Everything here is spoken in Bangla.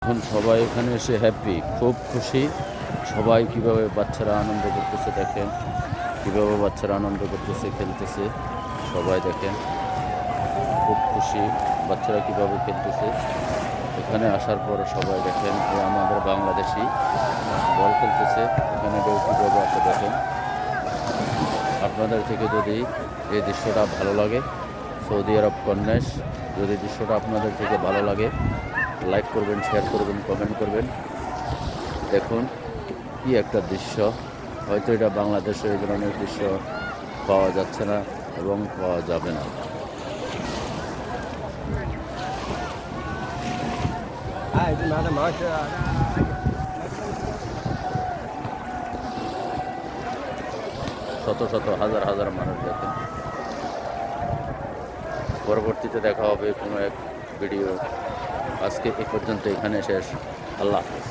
এখন সবাই এখানে এসে হ্যাপি, খুব খুশি। সবাই কিভাবে বাচ্চারা আনন্দ করতেছে দেখেন, কিভাবে বাচ্চারা আনন্দ করতেছে, খেলতেছে। সবাই দেখেন, খুব খুশি বাচ্চারা কিভাবে খেলতেছে। এখানে আসার পর সবাই দেখেন যে আমাদের বাংলাদেশি বল খেলতেছে। এখানে কেউ কীভাবে আসে দেখেন। আপনাদের থেকে যদি এই দৃশ্যটা ভালো লাগে, সৌদি আরব কর্নেশ, যদি দৃশ্যটা আপনাদের থেকে ভালো লাগে, লাইক করবেন, শেয়ার করবেন, কমেন্ট করবেন। দেখুন কি একটা দৃশ্য, হয়তো এটা বাংলাদেশে এই ধরনের দৃশ্য পাওয়া যাচ্ছে না এবং পাওয়া যাবে না। শত শত হাজার হাজার মানুষ দেখেন। পরবর্তীতে দেখা হবে কোনো এক ভিডিও। আজকে এই পর্যন্ত এখানে শেষ। আল্লাহ হাফেজ।